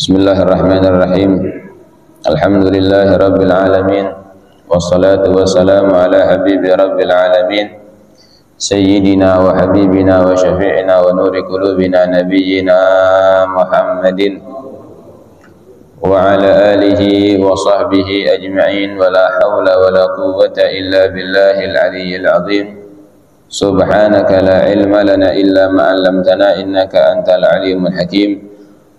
Bismillahirrahmanirrahim. Alhamdulillahi rabbil alamin. Wassalatu wassalamu ala habibi rabbil alamin, sayyidina wa habibina wa syafi'ina wa nuri qulubina nabiyyina Muhammadin wa ala alihi wa sahbihi ajma'in. Wa la hawla wa la quwwata illa billahil aliyyil azim. Subhanaka la ilma lana illa ma 'allamtana innaka antal alimul hakim.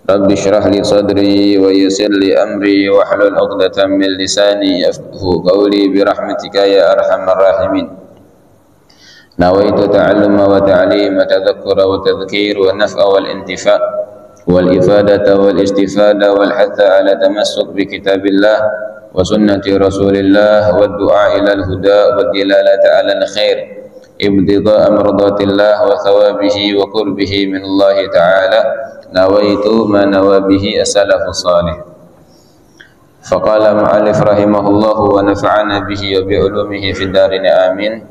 Rabbi syrah li sadri wa yassir li amri wa hlul 'uqdatam min lisani yafqahu qawli bi rahmatika ya arhamar rahimin. Nawaitu ta'alluma wa ta'lima, tadhakkura wa tadhkir, wa naf'a wal intifa' wal ifadata wal istifada wal hatha ala tamassuk bi kitabillah wa sunnati rasulillah wa du'a ila al huda wa dilalata ala al khair, ibtida'a mardatillah wa thawabihi wa qurbihi min Allah ta'ala. Nawaitu ma nawabihi as-salafus salih. Faqala mu'allif rahimahullahu wa nafa'ana bihi wa bi'ulumihi fid darin amin.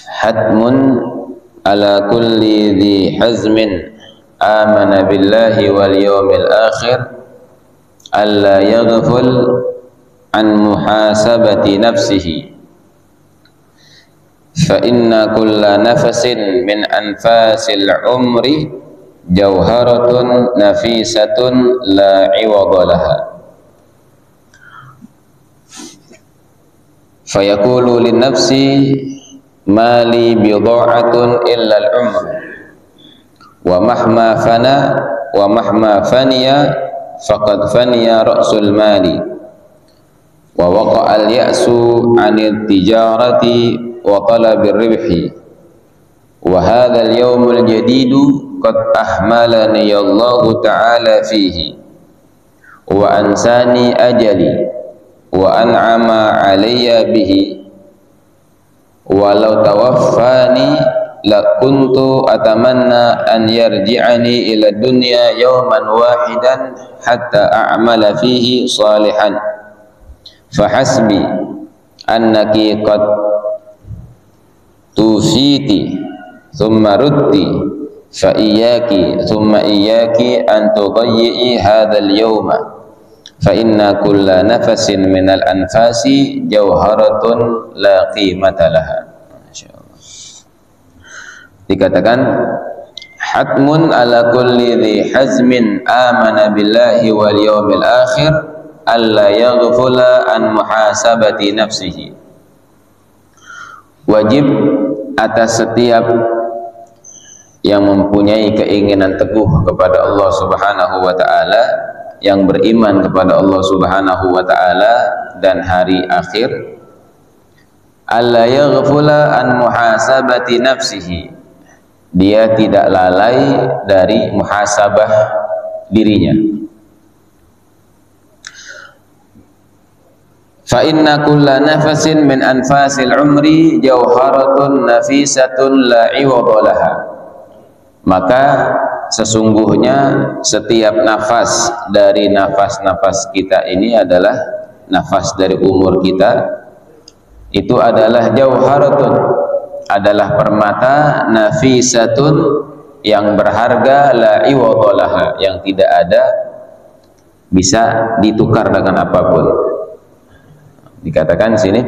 Hatmun ala kulli dhi hazmin amana billahi wal yawmil akhir alla yaghful an muhasabati nafsihi, fa inna kulla nafasin min anfasil umri jauharatun nafisatun la iwada laha. Fayaqulu lin nafsi mali bidha'atun illa al-umr wa mahma fana wa mahma faniya faqad faniya ra'sul mali wa waqa'a al-ya'su 'anil tijarati wa talabir ribhi wa hadha al-yawmul jadidu qad ahmalani Allahu ta'ala fihi wa ansani ajali wa an'ama alayya bihi walau tawaffani la kuntu atamanna an yarji'ani ila dunya yawman wahidan hatta a'mala fihi salihan fahasbi annaki qad tufiti thumma ruddi fa iyyaki thumma iyyaki an tudayyi hadzal yawma fa inna kulla nafasin minal anfasi jauharatun la qimata laha. Masyaallah. Dikatakan hatmun ala kulli dhi hazmin amana billahi wal yawmil akhir alla yaghfula an muhasabati nafsihi. Wajib atas setiap yang mempunyai keinginan teguh kepada Allah Subhanahu wa ta'ala, yang beriman kepada Allah Subhanahu wa ta'ala dan hari akhir, alla yaghfula an muhasabati nafsihi, dia tidak lalai dari muhasabah dirinya. Fa inna kulla nafasin min anfasil umri jauharatun nafisatun la iwada laha. Maka sesungguhnya setiap nafas dari nafas-nafas kita ini adalah nafas dari umur kita, itu adalah jauharatun, adalah permata, nafisatun, yang berharga, la iwadolaha, yang tidak ada bisa ditukar dengan apapun. Dikatakan di sini,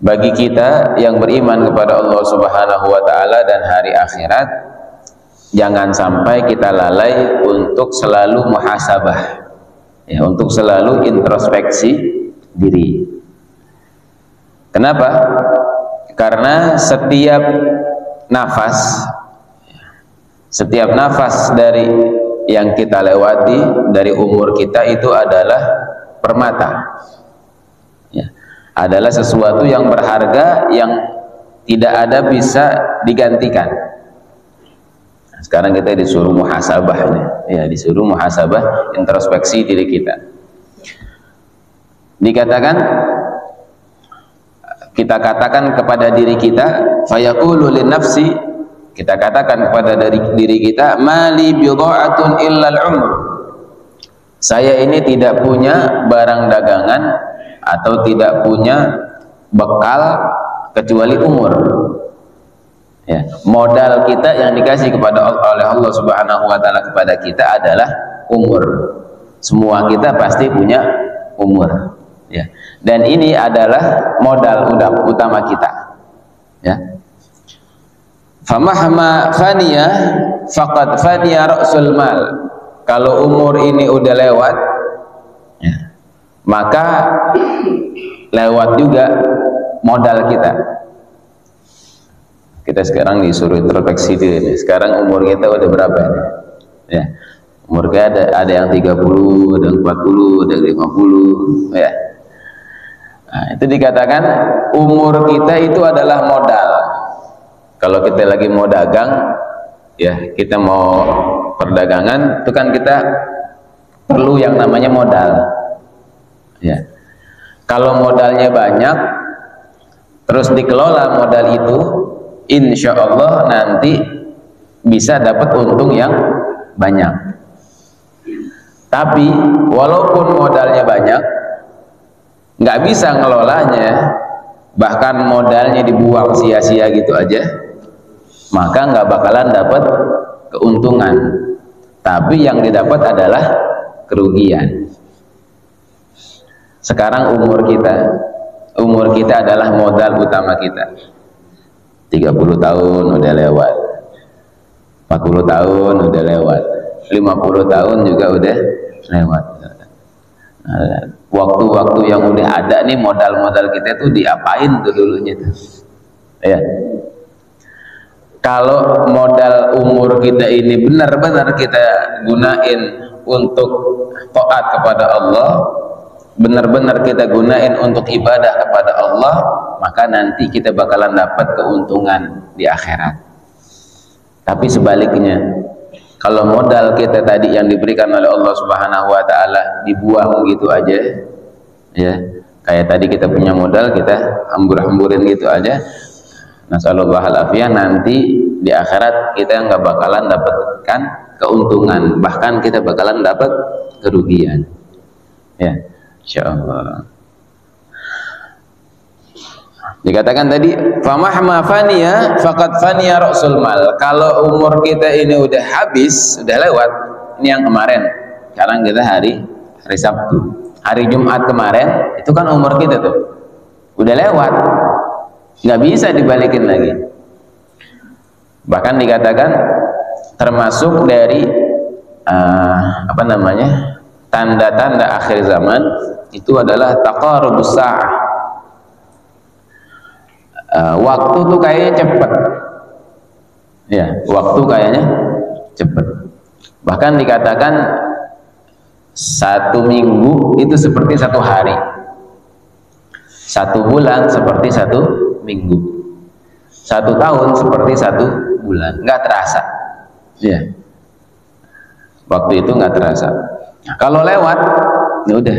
bagi kita yang beriman kepada Allah Subhanahu wa ta'ala dan hari akhirat, jangan sampai kita lalai untuk selalu muhasabah, ya, untuk selalu introspeksi diri. Kenapa? Karena setiap nafas dari yang kita lewati dari umur kita itu adalah permata, ya, adalah sesuatu yang berharga yang tidak ada bisa digantikan. Sekarang kita disuruh muhasabah, ya, disuruh muhasabah, introspeksi diri kita. Dikatakan, kita katakan kepada diri kita, fayaqulu lin nafsi, kita katakan kepada diri kita, mali bidha'atun illal umr, saya ini tidak punya barang dagangan atau tidak punya bekal kecuali umur. Ya, modal kita yang dikasih oleh Allah Subhanahu wa taala kepada kita adalah umur. Semua kita pasti punya umur, ya. Dan ini adalah modal utama kita, ya. Famahma faniya faqad faniya ra'sul mal. Kalau umur ini udah lewat, ya, maka lewat juga modal kita. Kita sekarang disuruh introspeksi diri. Sekarang umur kita udah berapa ini? Ya. Umur kita ada yang 30, ada yang 40, ada yang 50, ya. Nah, itu dikatakan umur kita itu adalah modal. Kalau kita lagi mau dagang, ya, kita mau perdagangan, itu kan kita perlu yang namanya modal. Ya. Kalau modalnya banyak, terus dikelola modal itu, insya Allah nanti bisa dapat untung yang banyak. Tapi walaupun modalnya banyak, nggak bisa ngelolanya, bahkan modalnya dibuang sia-sia gitu aja, maka nggak bakalan dapat keuntungan. Tapi yang didapat adalah kerugian. Sekarang umur kita adalah modal utama kita. 30 tahun udah lewat, 40 tahun udah lewat, 50 tahun juga udah lewat. Nah, waktu-waktu yang udah ada nih, modal-modal kita tuh diapain tuh dulunya tuh, ya. Kalau modal umur kita ini benar-benar kita gunain untuk taat kepada Allah, benar-benar kita gunain untuk ibadah kepada Allah, maka nanti kita bakalan dapat keuntungan di akhirat. Tapi sebaliknya, kalau modal kita tadi yang diberikan oleh Allah Subhanahu wa taala dibuang gitu aja, ya, kayak tadi kita punya modal kita hambur-hamburin gitu aja, nasallallahu alafiyah, nanti di akhirat kita nggak bakalan dapatkan keuntungan, bahkan kita bakalan dapat kerugian, ya, insyaallah. Dikatakan tadi famahma faniya faqad faniya ra'sul mal. Kalau umur kita ini udah habis, udah lewat, ini yang kemarin, sekarang kita hari Sabtu, hari Jumat kemarin, itu kan umur kita tuh udah lewat, nggak bisa dibalikin lagi. Bahkan dikatakan termasuk dari tanda-tanda akhir zaman itu adalah taqarubus sa'ah. Waktu tuh kayaknya cepet, ya, waktu kayaknya cepet. Bahkan dikatakan 1 minggu itu seperti 1 hari, 1 bulan seperti 1 minggu, 1 tahun seperti 1 bulan, nggak terasa, ya. Waktu itu nggak terasa. Nah, kalau lewat, ya udah,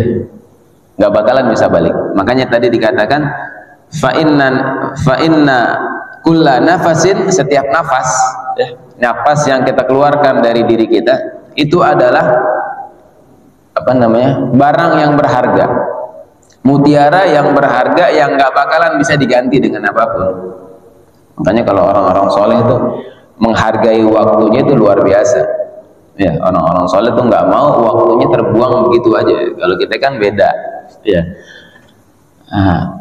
nggak bakalan bisa balik. Makanya tadi dikatakan fa inna kulla nafasin, setiap nafas, ya, nafas yang kita keluarkan dari diri kita itu adalah barang yang berharga, mutiara yang berharga yang nggak bakalan bisa diganti dengan apapun. Makanya kalau orang-orang soleh itu menghargai waktunya itu luar biasa, ya. Orang-orang soleh itu nggak mau waktunya terbuang begitu aja. Kalau kita kan beda, ya.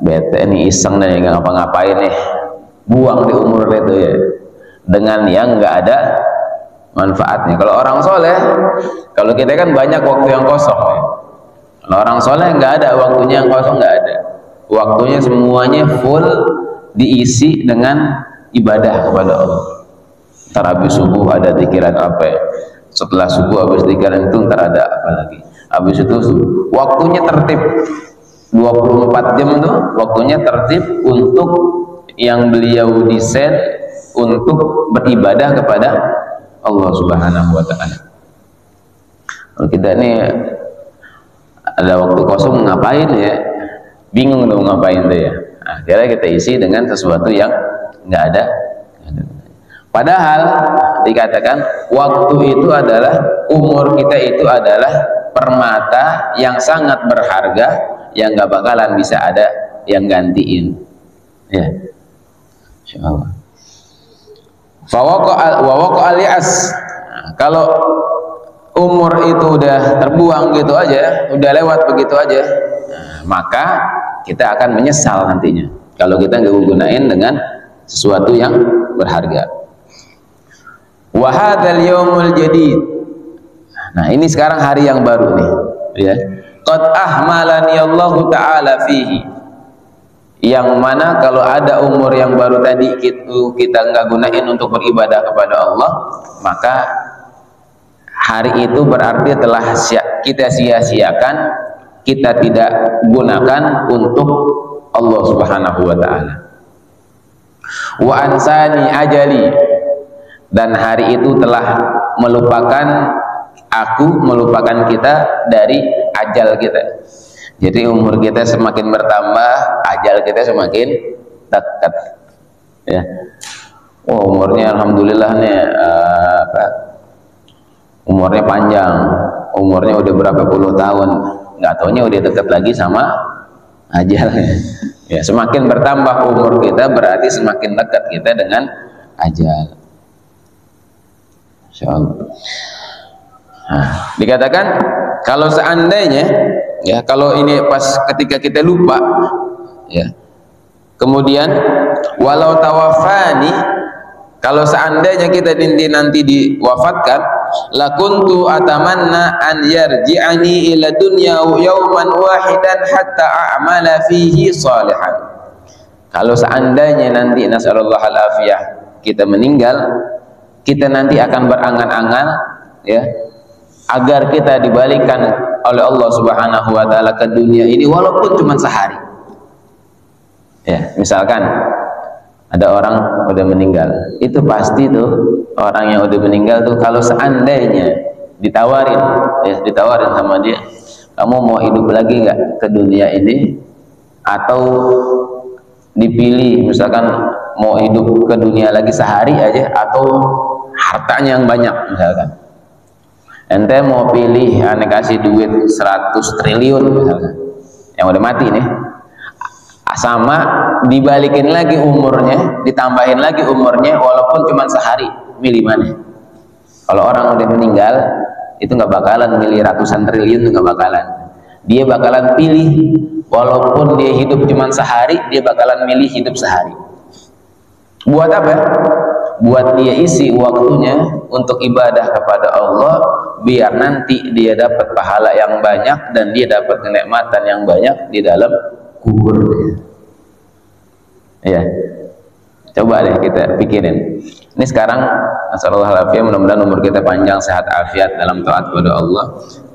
Bete nih, iseng nih, nggak ngapa-ngapain nih, buang di umur itu, ya, dengan yang nggak ada manfaatnya. Kalau orang soleh, kalau kita kan banyak waktu yang kosong, ya. Kalau orang soleh nggak ada waktunya yang kosong, nggak ada. Waktunya semuanya full diisi dengan ibadah kepada Allah. Ntar habis subuh ada pikiran apa, ya? Setelah subuh habis pikiran itu ntar ada apa lagi. Habis itu waktunya tertib. 24 jam itu waktunya tertib untuk yang beliau desain untuk beribadah kepada Allah Subhanahu wa taala. Kalau kita ini ada waktu kosong ngapain, ya, bingung dong ngapain tuh, ya. Akhirnya kita isi dengan sesuatu yang nggak ada. Padahal dikatakan waktu itu adalah, umur kita itu adalah permata yang sangat berharga, yang nggak bakalan bisa ada yang gantiin, ya, insyaallah. wa waqa'al ya'as. Kalau umur itu udah terbuang gitu aja, udah lewat begitu aja, maka kita akan menyesal nantinya kalau kita nggak gunain dengan sesuatu yang berharga. Wa hadzal yaumul jadid. Nah, ini sekarang hari yang baru nih, ya. Qad ahmalani Allah taala fihi. Yang mana kalau ada umur yang baru tadi kita nggak gunain untuk beribadah kepada Allah, maka hari itu berarti telah kita sia-siakan, kita tidak gunakan untuk Allah Subhanahu wa taala. Wa ansani ajali, dan hari itu telah melupakan kita dari ajal kita. Jadi umur kita semakin bertambah, ajal kita semakin dekat, ya. Oh, umurnya alhamdulillah nih umurnya panjang, umurnya udah berapa puluh tahun, nggak taunya udah dekat lagi sama ajalnya. Ya, semakin bertambah umur kita berarti semakin dekat kita dengan ajal. Insyaallah. Nah, dikatakan kalau seandainya, ya, kalau ini pas ketika kita lupa, ya, kemudian walau tawafani, kalau seandainya kita nanti diwafatkan, lakuntu atamanna an yarji'ani ila dunya yawman wahidan hatta a'mala fihi salihan. Kalau seandainya nanti nasallallahu alafiyah kita meninggal, kita nanti akan berangan-angan, ya, agar kita dibalikan oleh Allah Subhanahu wa taala ke dunia ini walaupun cuma sehari. Ya, misalkan ada orang udah meninggal, itu pasti tuh orang yang udah meninggal tuh kalau seandainya ditawarin sama dia, kamu mau hidup lagi nggak ke dunia ini, atau dipilih misalkan mau hidup ke dunia lagi sehari aja atau hartanya yang banyak, misalkan ente mau pilih, ane kasih duit 100 triliun misalkan yang udah mati nih, sama dibalikin lagi umurnya, ditambahin lagi umurnya walaupun cuma sehari, milih mana? Kalau orang udah meninggal itu nggak bakalan milih ratusan triliun, nggak bakalan. Dia bakalan pilih walaupun dia hidup cuma sehari, dia bakalan milih hidup sehari. Buat apa? Buat dia isi waktunya untuk ibadah kepada Allah, biar nanti dia dapat pahala yang banyak dan dia dapat kenikmatan yang banyak di dalam kubur. Ya, coba deh kita pikirin. Ini sekarang nasallallahu mudah-mudahan umur kita panjang, sehat afiat dalam taat kepada Allah.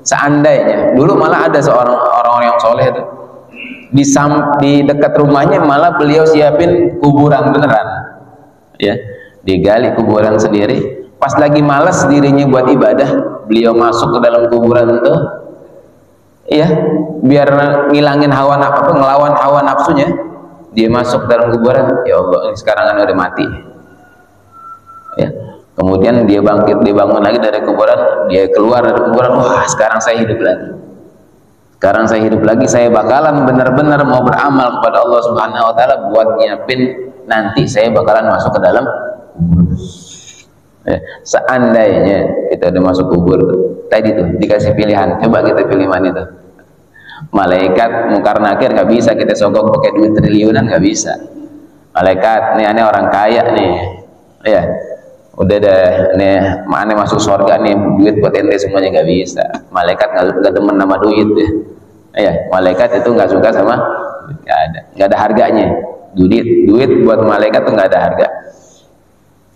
Seandainya dulu malah ada orang yang soleh itu di dekat rumahnya malah beliau siapin kuburan beneran, ya, digali kuburan sendiri. Pas lagi malas dirinya buat ibadah, beliau masuk ke dalam kuburan itu, ya, biar ngilangin ngelawan hawa nafsunya. Dia masuk dalam kuburan, ya Allah, ini sekarang kan udah mati, ya. Kemudian dia bangun lagi dari kuburan, dia keluar dari kuburan, wah, sekarang saya hidup lagi. Sekarang saya hidup lagi, saya bakalan benar-benar mau beramal kepada Allah Subhanahu wa taala buat nyiapin nanti saya bakalan masuk ke dalam kubur. Ya, seandainya kita udah masuk kubur tadi tuh dikasih pilihan, coba kita pilih mana tuh? Malaikat mungkar nakir nggak bisa kita sogok pakai duit triliunan, nggak bisa. Malaikat, nih aneh orang kaya nih, ya, udah deh, nih aneh masuk surga nih, duit buat ente semuanya, nggak bisa. Malaikat nggak demen sama duit deh, ya. Malaikat itu nggak suka sama, nggak ada harganya. Duit buat malaikat tuh nggak ada harga.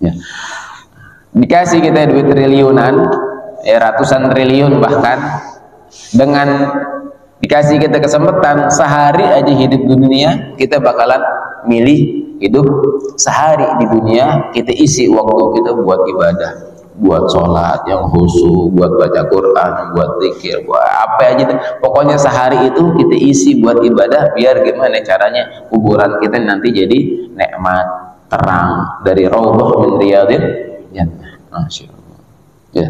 Ya. Dikasih kita duit triliunan, ya, ratusan triliun bahkan, dengan dikasih kita kesempatan sehari aja hidup di dunia, kita bakalan milih hidup sehari di dunia, kita isi waktu kita buat ibadah, buat sholat yang khusyuk, buat baca Quran, buat zikir, buat apa aja, pokoknya sehari itu kita isi buat ibadah, biar gimana caranya kuburan kita nanti jadi nikmat, terang dari raudhah min riyadil jannah. Masya Allah, ya.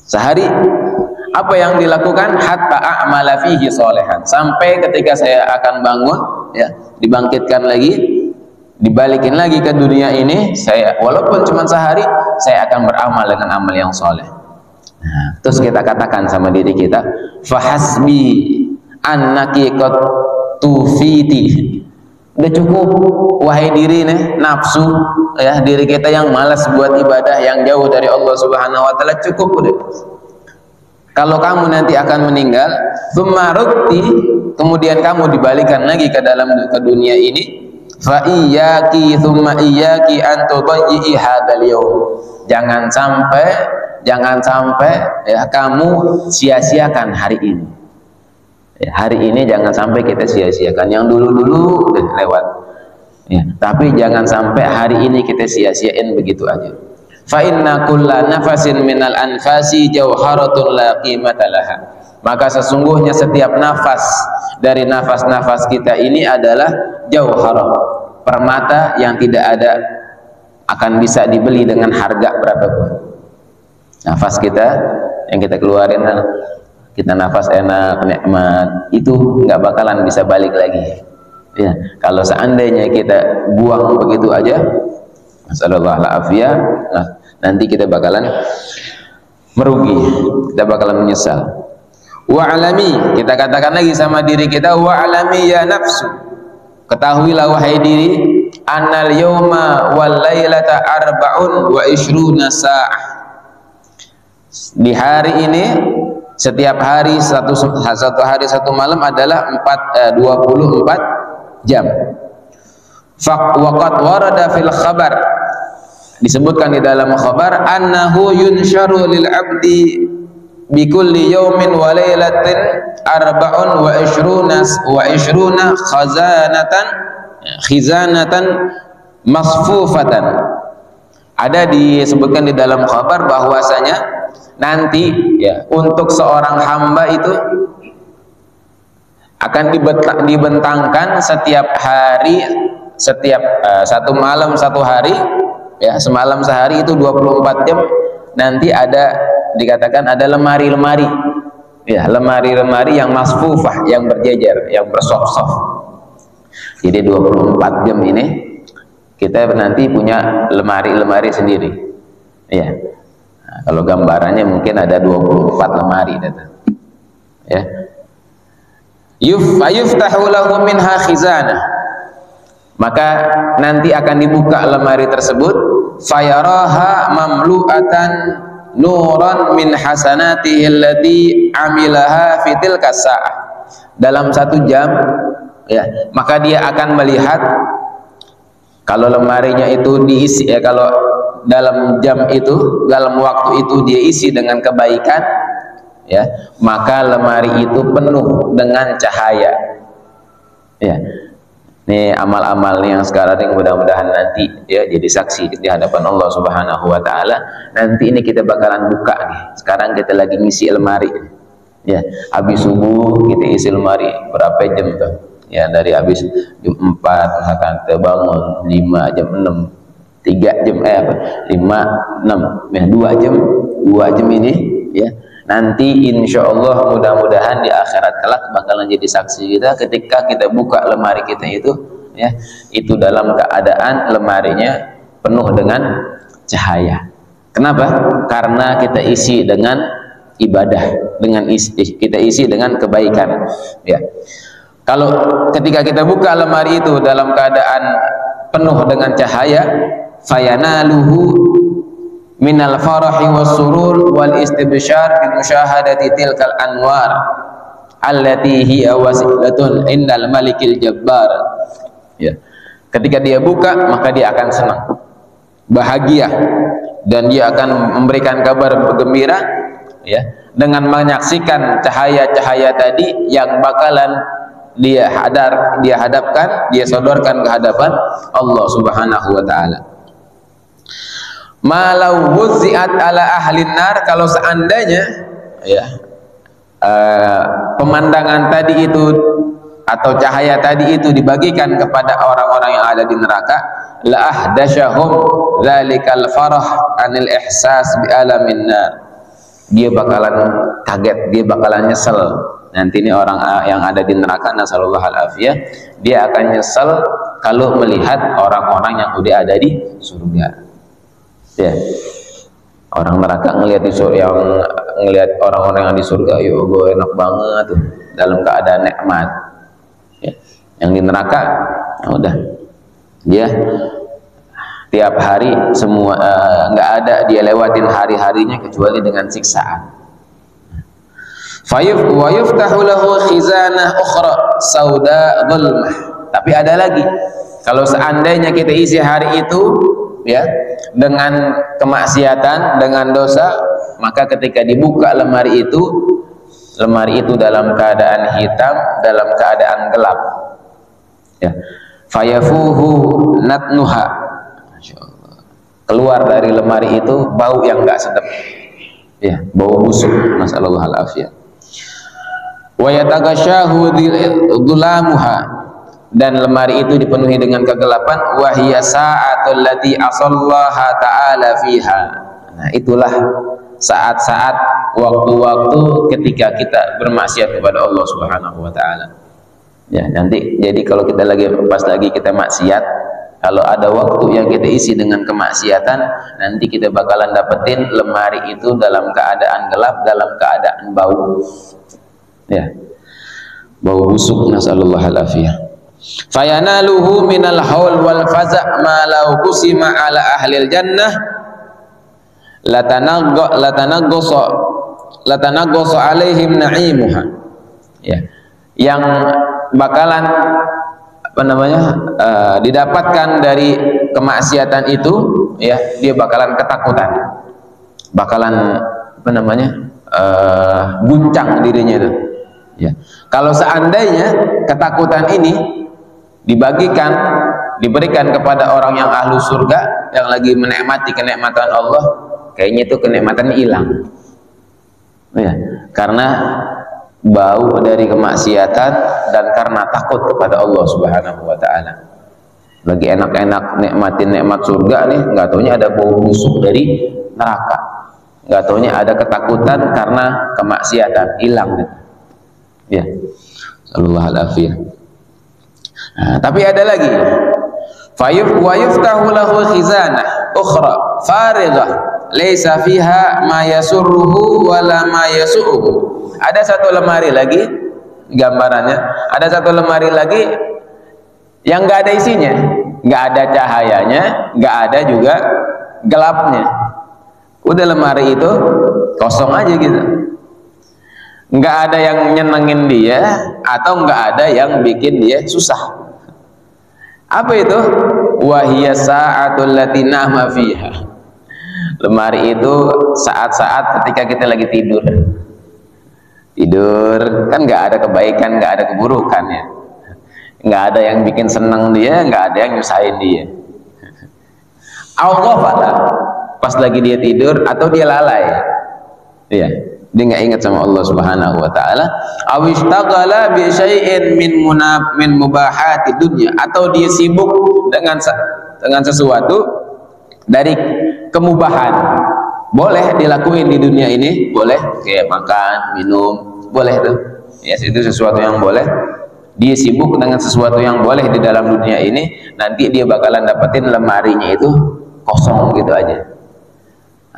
Sehari apa yang dilakukan? Hatta a'mala fihi sholihan, sampai ketika saya akan bangun, ya, dibangkitkan lagi dibalikin lagi ke dunia ini, saya walaupun cuma sehari, saya akan beramal dengan amal yang soleh. Nah, terus kita katakan sama diri kita, fahasbi annaki qad tufiti. Udah cukup, wahai diri nih, nafsu ya, diri kita yang malas buat ibadah, yang jauh dari Allah Subhanahu wa taala, cukup udah. Kalau kamu nanti akan meninggal, tsumma rutti, kemudian kamu dibalikan lagi ke dalam ke dunia ini, fa iyyaki tsumma iyyaki an tudayyi hadzal yaum. Jangan sampai ya kamu sia-siakan hari ini. Ya, hari ini jangan sampai kita sia-siakan. Yang dulu-dulu udah lewat. Ya, tapi jangan sampai hari ini kita sia-siain begitu aja. Fa inna kulla nafasin minal anfasi jauharatun la qimata laha. Maka sesungguhnya setiap nafas dari nafas-nafas kita ini adalah jauharah, permata yang tidak ada akan bisa dibeli dengan harga berapapun. Nafas kita yang kita keluarin, kita nafas enak, nikmat, itu nggak bakalan bisa balik lagi. Ya, kalau seandainya kita buang begitu aja, masallallahu alaihi, nah, nanti kita bakalan merugi, kita bakalan menyesal. Wa'alami, kita katakan lagi sama diri kita, wa'alami ya nafsu, ketahuilah wahai diri, annal yawma wal lailata arba'un wa ishruna sa'ah. Di hari ini, setiap hari satu hari satu malam adalah 24 jam. Waqad warada fil khabar, disebutkan di dalam khabar, annahu yunsharu lil abdi bi kulli yawmin wa lailatin arba'un wa ishruna khizanatan masfufatan. Ada disebutkan di dalam khabar bahwasanya nanti ya untuk seorang hamba itu akan dibentangkan setiap hari, setiap satu malam satu hari ya, semalam sehari itu 24 jam, nanti ada dikatakan ada lemari-lemari ya, lemari-lemari yang masfufah, yang berjejer, yang bersof-sof. Jadi 24 jam ini kita nanti punya lemari-lemari sendiri ya. Nah, kalau gambarannya mungkin ada 24 lemari ya. Yuftahu lahu minha khizanah, maka nanti akan dibuka lemari tersebut, fayaraha mamlu'atan nuran min hasanatihi allati amilaha fi tilka sa'ah. Dalam 1 jam ya, maka dia akan melihat, kalau lemarinya itu diisi ya, kalau dalam jam itu, dalam waktu itu dia isi dengan kebaikan ya, maka lemari itu penuh dengan cahaya ya. Ini amal-amal yang sekarang ini mudah-mudahan nanti ya jadi saksi di hadapan Allah Subhanahu wa taala. Nanti ini kita bakalan buka nih. Sekarang kita lagi ngisi lemari ya, habis subuh kita isi lemari berapa jam tuh ya, dari habis jam 4 misalkan kita bangun 5 jam 6 3 jam 5 6 ya, 2 jam ini ya. Nanti insya Allah mudah-mudahan di akhirat kelak bakalan jadi saksi kita ketika kita buka lemari kita itu ya, itu dalam keadaan lemarinya penuh dengan cahaya. Kenapa? Karena kita isi dengan ibadah, kita isi dengan kebaikan ya. Kalau ketika kita buka lemari itu dalam keadaan penuh dengan cahaya, fayanaluhu minal farahi was surur wal istibsyar bi musyahadati tilkal anwar allati hiya wasilatun indal malikil jabbar ya. Ketika dia buka, maka dia akan senang, bahagia, dan dia akan memberikan kabar gembira ya, dengan menyaksikan cahaya-cahaya tadi yang bakalan dia hadapkan, dia sodorkan ke hadapan Allah Subhanahu wa taala. Malau wuzi'at ala ahlin nar, kalau seandainya ya pemandangan tadi itu atau cahaya tadi itu dibagikan kepada orang-orang yang ada di neraka, la ahdasyahum dzalikal farah anil ihsas bi alamin nar. Dia bakalan kaget, dia bakalan nyesel. Nanti ini orang yang ada di neraka, nasallallahu alafiyah, dia akan nyesel kalau melihat orang-orang yang udah ada di surga. Ya. Orang neraka ngelihat di surga, yang ngelihat orang-orang yang di surga, ya Allah enak banget tuh, dalam keadaan nikmat. Ya. Yang di neraka, udah dia tiap hari semua nggak ada dia lewatin hari-harinya kecuali dengan siksaan. Wa yuftahu lahu khizanah ukhra sauda dhulmah. Tapi ada lagi, kalau seandainya kita isi hari itu ya dengan kemaksiatan, dengan dosa, maka ketika dibuka lemari itu dalam keadaan hitam, dalam keadaan gelap. Ya. Fayafuhu natnuha. Keluar dari lemari itu bau yang enggak sedap. Ya, bau busuk, nasallallahu alafiyah. Wa yataghashahu dhulamuha, dan lemari itu dipenuhi dengan kegelapan. Wa hiya sa'atul lati asallaha ta'ala fiha. Nah, itulah saat-saat waktu-waktu ketika kita bermaksiat kepada Allah Subhanahu wa taala. Ya, nanti jadi kalau kita pas lagi kita maksiat, kalau ada waktu yang kita isi dengan kemaksiatan, nanti kita bakalan dapetin lemari itu dalam keadaan gelap, dalam keadaan bau. Ya. Bau busuk, nasallallahu alafiyah. Fayanaluhu minal haul wal faza' ma law qusima ala ahlil jannah latanaggosa alaihim na'imuha. Ya. Yang bakalan didapatkan dari kemaksiatan itu, ya, dia bakalan ketakutan, bakalan guncang dirinya itu. Ya. Kalau seandainya ketakutan ini diberikan kepada orang yang ahlu surga yang lagi menikmati kenikmatan Allah, kayaknya itu kenikmatan hilang. Ya, karena bau dari kemaksiatan dan karena takut kepada Allah Subhanahu wa taala. Lagi enak-enak nikmatin nikmat surga nih, nggak taunya ada bau busuk dari neraka. Nggak taunya ada ketakutan karena kemaksiatan, hilang. Ya. Sallallahu alaihi. Nah, tapi ada lagi. Wa yuftahu lahu khizanah ukhra farighah laisa fiha ma yasurruhu wala ma yasu'uhu. Ada satu lemari lagi, gambarannya ada satu lemari lagi yang nggak ada isinya, nggak ada cahayanya, nggak ada juga gelapnya. Udah lemari itu kosong aja gitu, nggak ada yang nyenengin dia atau nggak ada yang bikin dia susah. Apa itu? Wahiyya sa'atul lati nahma fiha. Lemari itu saat-saat ketika kita lagi tidur kan nggak ada kebaikan, nggak ada keburukan, ya, nggak ada yang bikin senang dia, nggak ada yang nyusahin dia. Allah pada pas lagi dia tidur atau dia lalai, ya, dia nggak ingat sama Allah Subhanahu wa taala. Awishtaghala bi syai'in min mubahati dunya, atau dia sibuk dengan sesuatu dari kemubahan. Boleh dilakuin di dunia ini, boleh, kayak makan, minum, boleh tuh. Ya, itu sesuatu yang boleh. Dia sibuk dengan sesuatu yang boleh di dalam dunia ini, nanti dia bakalan dapetin lemarinya itu kosong gitu aja.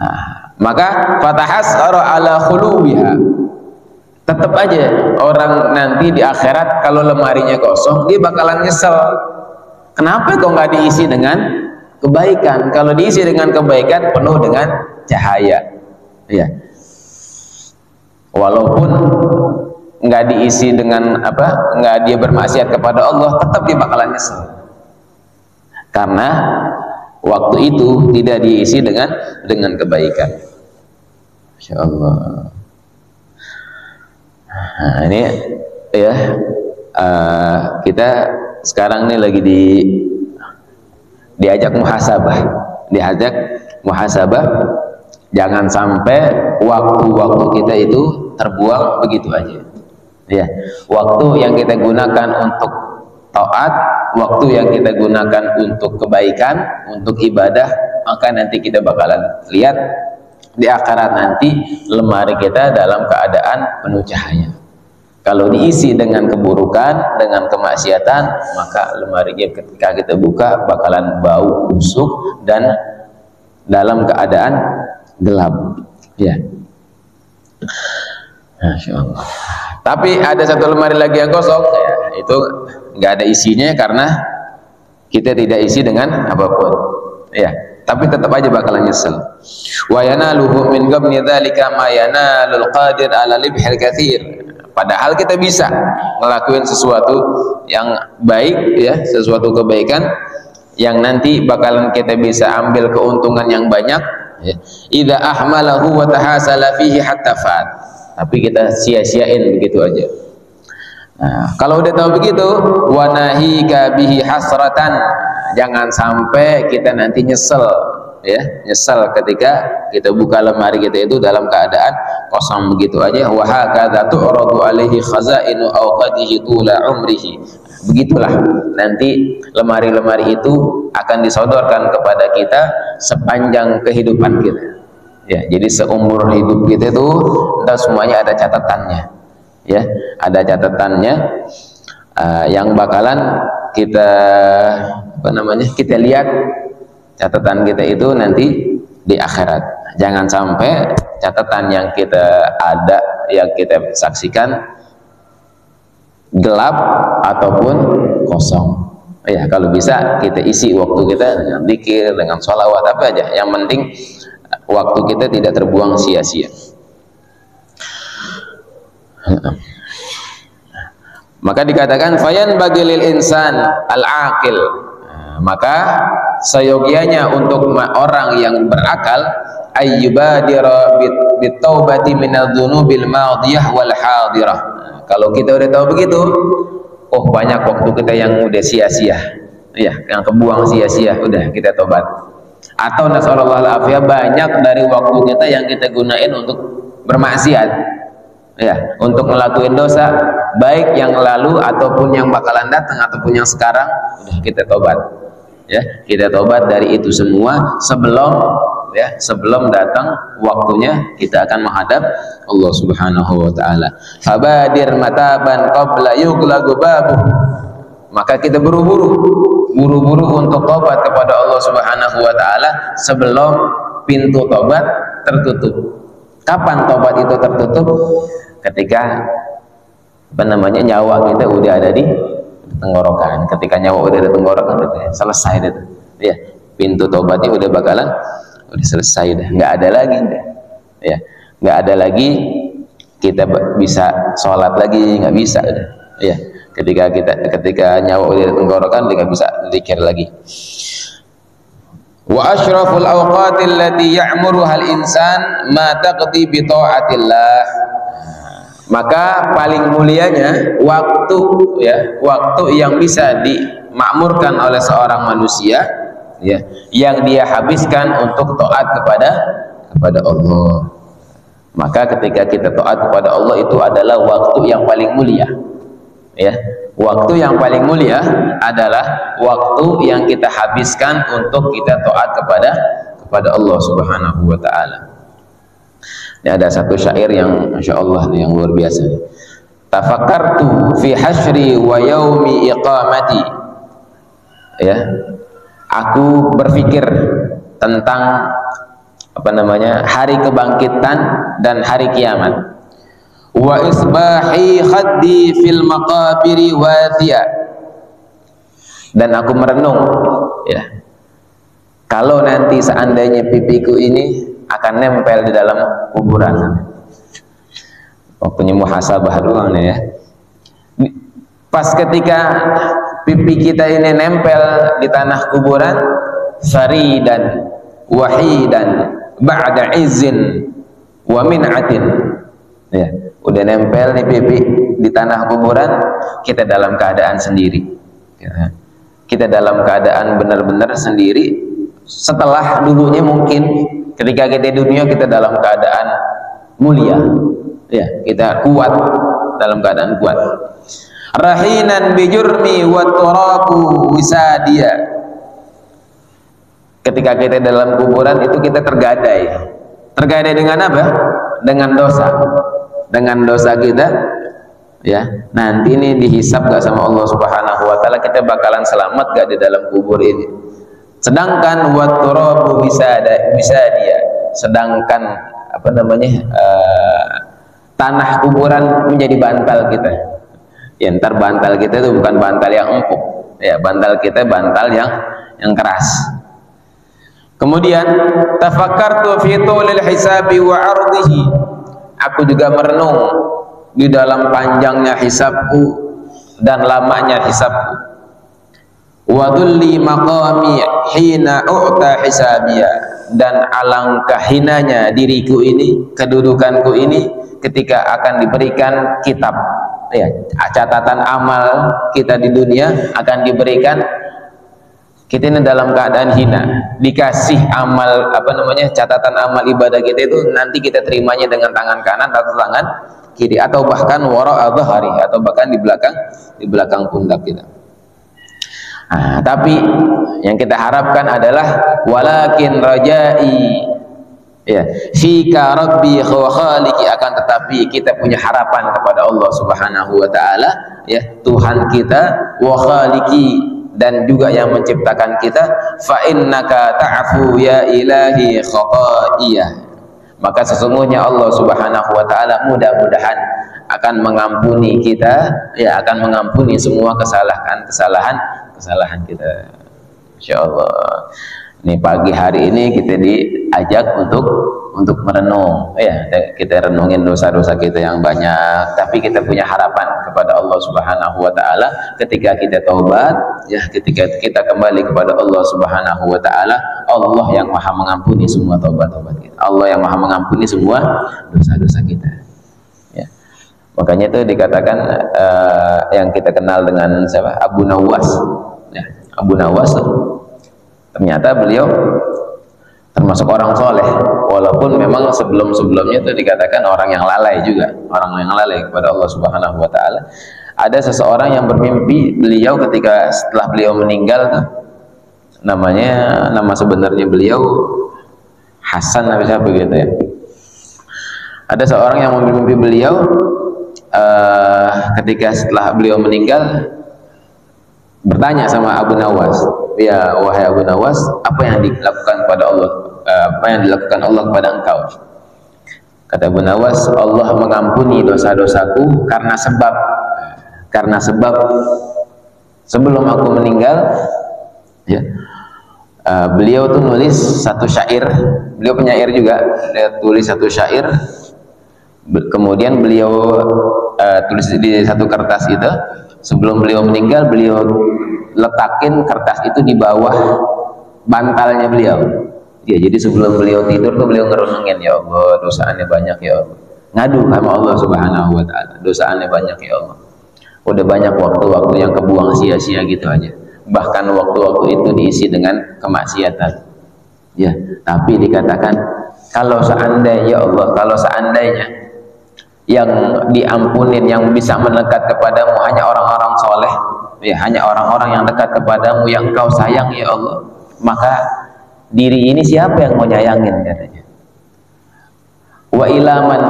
Nah, maka fatahasara ala khulubiha. Tetap aja orang nanti di akhirat kalau lemarinya kosong, dia bakalan nyesel. Kenapa kok nggak diisi dengan kebaikan? Kalau diisi dengan kebaikan, penuh dengan cahaya, ya, walaupun nggak diisi dengan nggak dia bermaksiat kepada Allah, tetap dia bakalan nyesel karena waktu itu tidak diisi dengan kebaikan. Masya Allah. Nah, ini ya, kita sekarang ini lagi diajak muhasabah. Jangan sampai waktu-waktu kita itu terbuang begitu aja. Ya, waktu yang kita gunakan untuk taat, waktu yang kita gunakan untuk kebaikan, untuk ibadah, maka nanti kita bakalan lihat di akhirat nanti lemari kita dalam keadaan penuh cahaya. Kalau diisi dengan keburukan, dengan kemaksiatan, maka lemari ketika kita buka bakalan bau, busuk, dan dalam keadaan gelap. Ya. Masya Allah. Tapi ada satu lemari lagi yang kosong, ya, itu nggak ada isinya karena kita tidak isi dengan apapun. Ya. Tapi tetap aja bakalan nyesel. Wa yanaluhu min ghamni dzalika ma yanalul qadir ala libhil katsir. Padahal kita bisa ngelakuin sesuatu yang baik, ya, sesuatu kebaikan yang nanti bakalan kita bisa ambil keuntungan yang banyak, ya. Idza ahmalahu wa tahasala fihi hatta fat. Tapi kita sia-siain begitu aja. Nah, kalau udah tahu begitu, wa nahika bihi hasratan, jangan sampai kita nanti nyesel, ya, nyesel ketika kita buka lemari kita itu dalam keadaan kosong begitu aja. Wa hakadza tu'radu alaihi khazainu awqatihi tula umrihi. Begitulah nanti lemari-lemari itu akan disodorkan kepada kita sepanjang kehidupan kita, ya. Jadi seumur hidup kita itu entah semuanya ada catatannya, ya, ada catatannya, yang bakalan kita kita lihat catatan kita itu nanti di akhirat. Jangan sampai catatan yang kita ada, yang kita saksikan gelap ataupun kosong. Ya, kalau bisa kita isi waktu kita dengan zikir, dengan sholawat, apa aja. Yang penting waktu kita tidak terbuang sia-sia. Maka dikatakan fayan bagilil insan al-aqil. Maka seyogianya untuk orang yang berakal ayyubadira bitaubati minadz-dzunubil madiyah wal hadirah. Kalau kita udah tahu begitu, oh banyak waktu kita yang udah sia-sia, ya, yang kebuang sia-sia, udah kita tobat. Atau nasallallahu alaihi, banyak dari waktu kita yang kita gunain untuk bermaksiat, ya, untuk ngelakuin dosa, baik yang lalu ataupun yang bakalan datang ataupun yang sekarang, udah kita tobat, ya, kita tobat dari itu semua sebelum, ya, sebelum datang waktunya kita akan menghadap Allah Subhanahu wa taala. Fabadir mataban qabla yughlagu babuh. Maka kita buru-buru untuk tobat kepada Allah Subhanahu wa taala sebelum pintu tobat tertutup. Kapan tobat itu tertutup? Ketika nyawa kita udah ada di tenggorokan. Ketika nyawa udah ada di tenggorokan, udah selesai itu. Ya, pintu tobatnya udah bakalan udah selesai, dah nggak ada lagi, dah, ya, nggak ada lagi kita bisa sholat lagi, nggak bisa, dah, ya. Ketika nyawa udah tenggorokan, dia nggak bisa zikir lagi. Wa asyraful awqatil lati ya'muruha al-insan ma taqdi bi ta'atillah. Maka paling mulianya waktu, ya, waktu yang bisa dimakmurkan oleh seorang manusia, ya, yang dia habiskan untuk taat kepada Allah. Maka ketika kita taat kepada Allah itu adalah waktu yang paling mulia, ya. Waktu yang paling mulia adalah waktu yang kita habiskan untuk kita taat kepada Allah Subhanahu wa taala. Ini ada satu syair yang Masya Allah yang luar biasa. Tafakkartu fi hasyri wa yaumi iqamati, ya. Aku berpikir tentang hari kebangkitan dan hari kiamat. Wa isbahi khaddi fil maqabiri wathiya. Dan aku merenung, ya, kalau nanti seandainya pipiku ini akan nempel di dalam kuburan. Waktunya muhasabah doang nih, ya. Pas ketika pipi kita ini nempel di tanah kuburan, faridan wahidan ba'da izzin wa min'atin, ya, udah nempel nih pipi di tanah kuburan, kita dalam keadaan sendiri, ya. Kita dalam keadaan benar-benar sendiri. Setelah dulunya mungkin ketika kita di dunia kita dalam keadaan mulia, ya, kita kuat, dalam keadaan kuat. Rahinan bijurmi wa turabu wisadiya. Ketika kita dalam kuburan itu kita tergadai. Tergadai dengan apa? Dengan dosa. Dengan dosa kita, ya, nanti ini dihisab gak sama Allah Subhanahu wa taala, kita bakalan selamat gak di dalam kubur ini. Sedangkan wat turabu bisa dia, sedangkan apa namanya, tanah kuburan menjadi bantal kita. Ya, ntar bantal kita itu bukan bantal yang empuk, ya, bantal kita bantal yang keras. Kemudian tafakkartu fi tulil hisabi wa ardihi, aku juga merenung di dalam panjangnya hisabku dan lamanya hisabku. Wa dhulli maqami hina u'ta hisabiyya, dan alangkah hinanya diriku ini, kedudukanku ini ketika akan diberikan kitab, ya, catatan amal kita di dunia akan diberikan. Kita ini dalam keadaan hina, dikasih amal apa namanya, catatan amal ibadah kita itu nanti kita terimanya dengan tangan kanan atau tangan kiri, atau bahkan wara'a dhahri, atau bahkan di belakang pundak kita. Nah, tapi yang kita harapkan adalah walakin rajai, ya, fika rabbi wa khaliqi, akan tetapi kita punya harapan kepada Allah Subhanahu wa taala, ya, Tuhan kita, wa khaliqi, dan juga yang menciptakan kita. Fa innaka ta'fu ya ilahi khata'iyah, maka sesungguhnya Allah Subhanahu wa taala mudah-mudahan akan mengampuni kita, ya, akan mengampuni semua kesalahan kita, insyaallah. Ini pagi hari ini kita diajak untuk merenung, ya, kita renungin dosa-dosa kita yang banyak, tapi kita punya harapan kepada Allah Subhanahu wa taala ketika kita taubat, ya, ketika kita kembali kepada Allah Subhanahu wa taala, Allah yang Maha mengampuni semua taubat-taubat kita, Allah yang Maha mengampuni semua dosa-dosa kita, ya. Makanya itu dikatakan yang kita kenal dengan siapa? Abu Nawas, ya, Abu Nawas ternyata beliau termasuk orang soleh, walaupun memang sebelumnya itu dikatakan orang yang lalai juga, orang yang lalai kepada Allah Subhanahu wa taala. Ada seseorang yang bermimpi beliau ketika setelah beliau meninggal, nama sebenarnya beliau Hasan apa begitu, ya. Ada seorang yang bermimpi beliau ketika setelah beliau meninggal bertanya sama Abu Nawas, ya, wahai Abu Nawas, apa yang dilakukan pada Allah, apa yang dilakukan Allah kepada engkau? Kata Abu Nawas, Allah mengampuni dosa-dosaku karena sebab sebelum aku meninggal, ya, beliau tuh nulis satu syair, beliau penyair juga, dia tulis satu syair, kemudian beliau tulis di satu kertas itu. Sebelum beliau meninggal, beliau letakin kertas itu di bawah bantalnya beliau. Ya, jadi sebelum beliau tidur tuh beliau ngerenungin, ya Allah, dosaannya banyak ya Allah. Ngadu sama Allah Subhanahu wa taala, dosaannya banyak ya Allah. Udah banyak waktu-waktu yang kebuang sia-sia gitu aja. Bahkan waktu-waktu itu diisi dengan kemaksiatan. Ya, tapi dikatakan kalau seandainya, ya Allah, kalau seandainya yang diampunin, yang bisa mendekat kepadamu hanya orang-orang soleh, ya, hanya orang-orang yang dekat kepadamu yang kau sayang ya Allah, maka diri ini siapa yang mau nyayangin, katanya. Wa ilaman,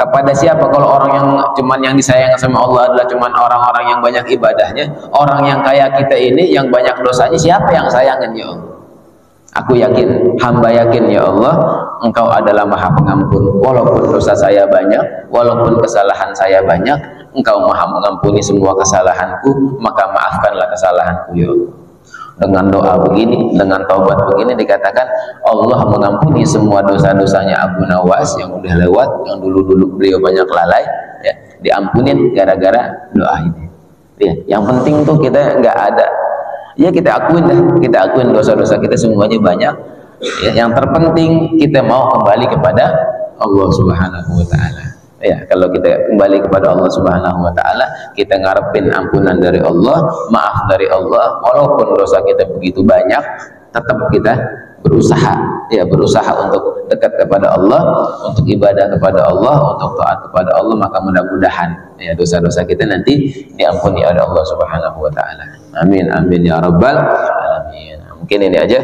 kepada siapa kalau orang yang cuman yang disayang sama Allah adalah cuman orang-orang yang banyak ibadahnya, orang yang kaya kita ini yang banyak dosanya, siapa yang sayangin ya Allah? Aku yakin, hamba yakin ya Allah, Engkau adalah Maha Pengampun. Walaupun dosa saya banyak, walaupun kesalahan saya banyak, Engkau Maha mengampuni semua kesalahanku, maka maafkanlah kesalahanku ya Allah. Dengan doa begini, dengan taubat begini, dikatakan Allah mengampuni semua dosa-dosanya Abu Nawas yang udah lewat, yang dulu-dulu beliau banyak lalai, ya, diampunin gara-gara doa ini. Ya, yang penting tuh kita nggak ada, ya, kita akuin dosa-dosa kita semuanya banyak, ya, yang terpenting kita mau kembali kepada Allah Subhanahu wa taala. Ya, kalau kita kembali kepada Allah Subhanahu wa taala, kita ngarepin ampunan dari Allah, maaf dari Allah, walaupun dosa kita begitu banyak, tetap kita berusaha untuk dekat kepada Allah, untuk ibadah kepada Allah, untuk taat kepada Allah, maka mudah-mudahan, ya, dosa-dosa kita nanti diampuni oleh Allah Subhanahu wa taala. Amin amin ya rabbal alamin. Mungkin ini aja.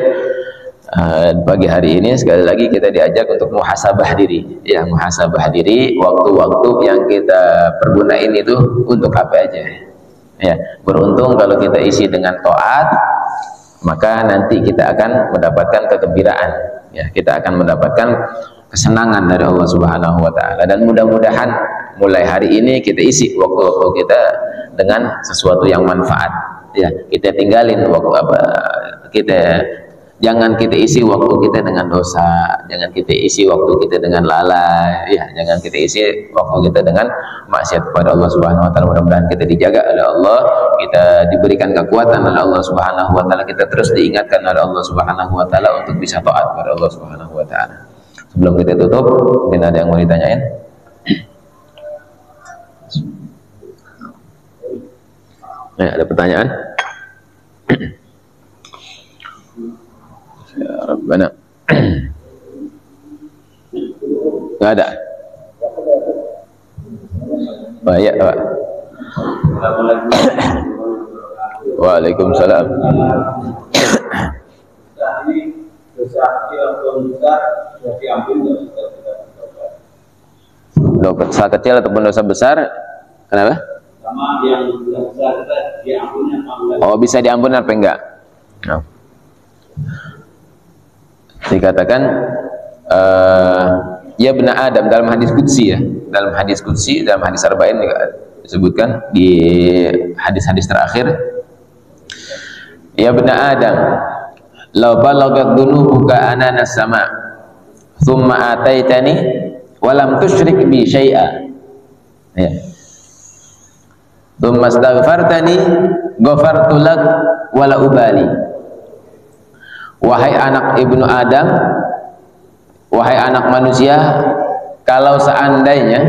pagi hari ini sekali lagi kita diajak untuk muhasabah diri, ya, muhasabah diri, waktu-waktu yang kita pergunain itu untuk apa aja, ya. Beruntung kalau kita isi dengan taat, maka nanti kita akan mendapatkan kegembiraan, ya, kita akan mendapatkan kesenangan dari Allah Subhanahu wa taala. Dan mudah-mudahan mulai hari ini kita isi waktu-waktu kita dengan sesuatu yang manfaat, ya. Kita tinggalin waktu apa, jangan kita isi waktu kita dengan dosa, jangan kita isi waktu kita dengan lalai, ya, jangan kita isi waktu kita dengan maksiat kepada Allah Subhanahu wa taala. Mudah-mudahan kita dijaga oleh Allah, kita diberikan kekuatan oleh Allah Subhanahu wa taala, kita terus diingatkan oleh Allah Subhanahu wa taala untuk bisa taat kepada Allah Subhanahu wa taala. Sebelum kita tutup, mungkin ada yang mau ditanyain? Ya, ada pertanyaan? Ya Rabbana. Nggak ada? Banyak, Pak. Waalaikumsalam. Dosa kecil ataupun dosa besar, kenapa? Sama yang dosa besar kita diampuni apa enggak? Oh, bisa diampuni apa enggak? No. Dikatakan ya benar Adam dalam hadis qudsi, ya, dalam hadis qudsi, dalam hadis arba'in disebutkan di hadis-hadis terakhir, ya benar Adam, law balagat dunubuka ananas sama thumma ataitani walam tusyrik bi syai'a, ya, thumma astaghfartani ghafartu lak wala ubali. Wahai anak ibnu Adam, wahai anak manusia, kalau seandainya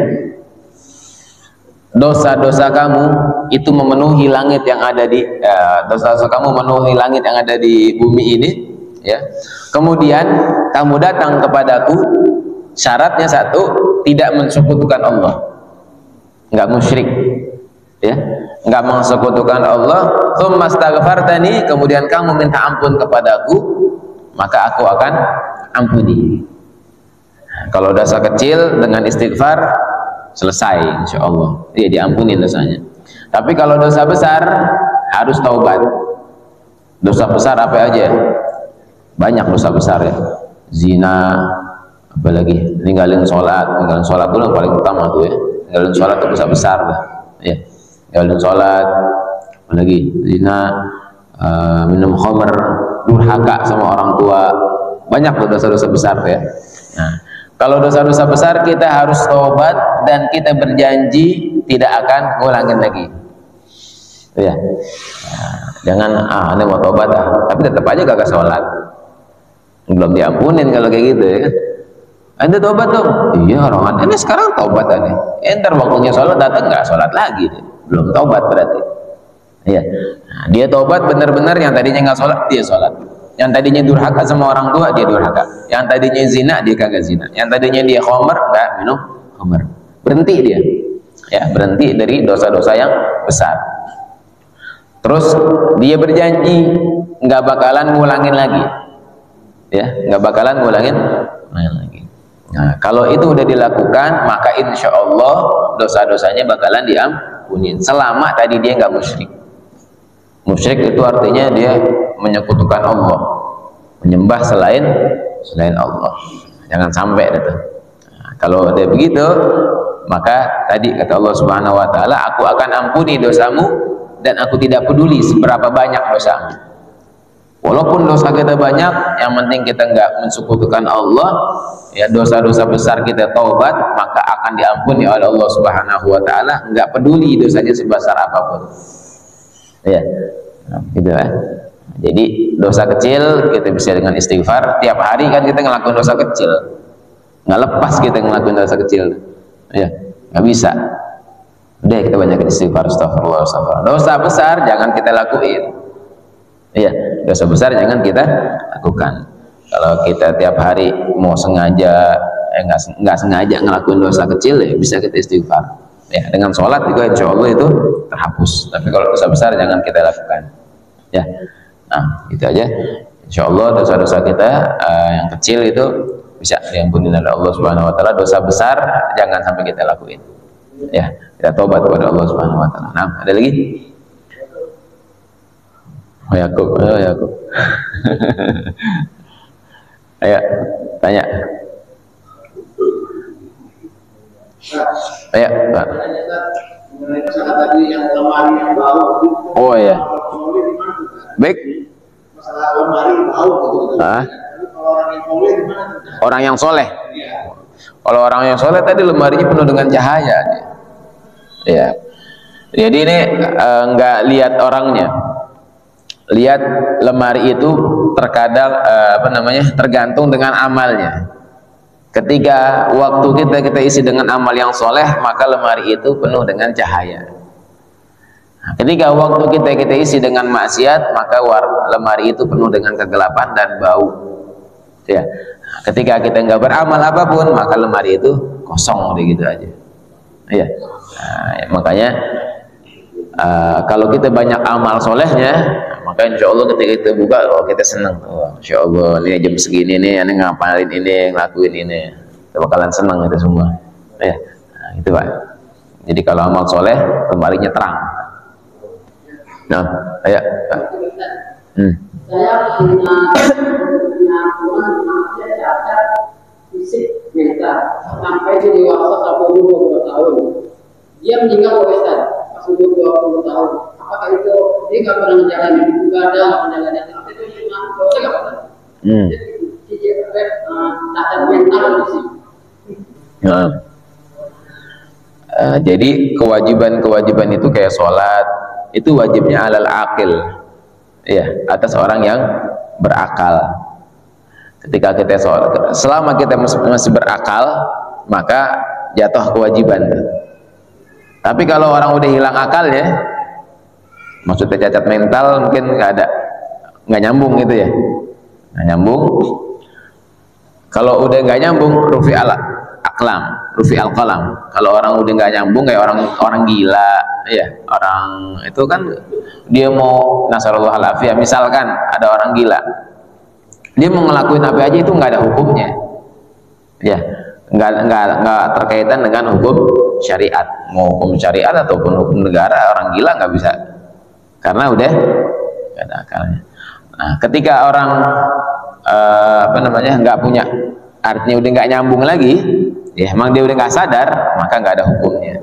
dosa-dosa kamu itu memenuhi langit yang ada di dosa-dosa kamu memenuhi langit yang ada di bumi ini, ya, kemudian kamu datang kepadaku, syaratnya satu, tidak mensekutukan Allah, nggak musyrik, ya, nggak mensekutukan Allah, tsumma astaghfartani, kemudian kamu minta ampun kepadaku, maka aku akan ampuni. Kalau dosa kecil dengan istighfar selesai, insya Allah, dia diampuni dosanya. Tapi kalau dosa besar harus taubat. Dosa besar apa aja? Banyak dosa besar, ya. Zina, apalagi ninggalin sholat dulu yang paling utama tuh, ya. Ninggalin sholat itu dosa besar, ya. Ninggalin sholat, apalagi zina, minum khamr, durhaka sama orang tua, banyak dosa-dosa besar, ya. Nah, kalau dosa-dosa besar kita harus taubat dan kita berjanji tidak akan ngulangin lagi, ya. Nah, jangan ini mau taubat tapi tetap aja kagak sholat, belum diampunin kalau kayak gitu, ya. Anda taubat dong, iya orang ini sekarang taubat tadi, ntar waktunya sholat datang nggak sholat lagi, belum taubat berarti. Iya. Nah, dia taubat benar-benar, yang tadinya nggak sholat dia sholat, yang tadinya durhaka sama orang tua dia durhaka, yang tadinya zina dia kagak zina, yang tadinya dia khamr nggak minum khamr, berhenti dia, ya, berhenti dari dosa-dosa yang besar. Terus dia berjanji nggak bakalan ngulangin lagi, ya, nggak bakalan ngulangin lagi. Nah, kalau itu udah dilakukan, maka insya Allah dosa-dosanya bakalan diampunin selama tadi dia nggak musyrik. Musyrik itu artinya dia menyekutukan Allah, menyembah selain Allah. Jangan sampai itu. Nah, kalau dia begitu, maka tadi kata Allah Subhanahu wa taala, aku akan ampuni dosamu dan aku tidak peduli seberapa banyak dosamu. Walaupun dosa kita banyak, yang penting kita nggak mensekutukan Allah, ya, dosa-dosa besar kita taubat, maka akan diampuni oleh Allah Subhanahu wa taala, nggak peduli dosanya sebesar apapun. Ya, gitu, ya. Jadi dosa kecil kita bisa dengan istighfar. Tiap hari kan kita ngelakuin dosa kecil, nggak lepas kita ngelakuin dosa kecil, ya, nggak bisa. Udah kita banyakin istighfar, astagfirullah, astagfirullah. Dosa besar jangan kita lakuin, ya, dosa besar jangan kita lakukan. Kalau kita tiap hari mau sengaja nggak sengaja ngelakuin dosa kecil, ya bisa kita istighfar, ya, dengan sholat juga insya Allah itu terhapus. Tapi kalau dosa besar jangan kita lakukan, ya. Nah, itu aja. Insya Allah dosa-dosa kita yang kecil itu bisa diampuni oleh Allah Subhanahu Wa Taala. Dosa besar jangan sampai kita lakuin. Ya, kita tobat kepada Allah Subhanahu Wa Taala. Nah, ada lagi? Oh Yakub, oh Yakub. Ayo, tanya. Ayo, Pak. Oh ya. Baik. Orang yang soleh. Kalau orang yang soleh tadi lemarinya penuh dengan cahaya. Ya. Jadi ini nggak lihat orangnya. Lihat lemari itu terkadang tergantung dengan amalnya. Ketika waktu kita isi dengan amal yang soleh, maka lemari itu penuh dengan cahaya. Ketika waktu kita isi dengan maksiat, maka lemari itu penuh dengan kegelapan dan bau. Ya. Ketika kita nggak beramal apapun, maka lemari itu kosong begitu aja. Ya. Nah, makanya kalau kita banyak amal solehnya, maka insya Allah ketika kita buka, oh kita senang. Oh, insya Allah ini jam segini nih, ini ngapalin ini, ngelakuin ini, kita bakalan senang itu semua. Ya, nah, itu Pak. Jadi kalau amal soleh, lemarinya terang. Nah, ayo. Saya punya fisik mental sampai dia dewasa sampai umur 20 tahun. Dia meninggal oleh Ustaz pas umur 20 tahun. Apakah itu dia nggak pernah menjalani ibadah, nggak menjalani apa itu cuma dosa nggak Ustaz? Jadi cacat mental sih. Nah. Jadi kewajiban itu kayak sholat itu wajibnya alal aqil, ya, atas orang yang berakal. Ketika kita sholat, selama kita masih berakal, maka jatuh kewajiban. Tapi kalau orang udah hilang akalnya, maksudnya cacat mental, mungkin nggak nyambung gitu ya, nggak nyambung. Kalau udah nggak nyambung, rufi al qalam. Kalau orang udah nggak nyambung, kayak orang gila, ya, orang itu kan dia mau nasarullah alafiyah. Misalkan ada orang gila, dia mau ngelakuin apa aja itu nggak ada hukumnya, ya, nggak terkaitan dengan hukum syariat, mau hukum syariat ataupun hukum negara. Orang gila nggak bisa, karena udah nggak ada akalnya. Nah, ketika orang nggak punya, artinya udah nggak nyambung lagi, ya emang dia udah nggak sadar, maka nggak ada hukumnya.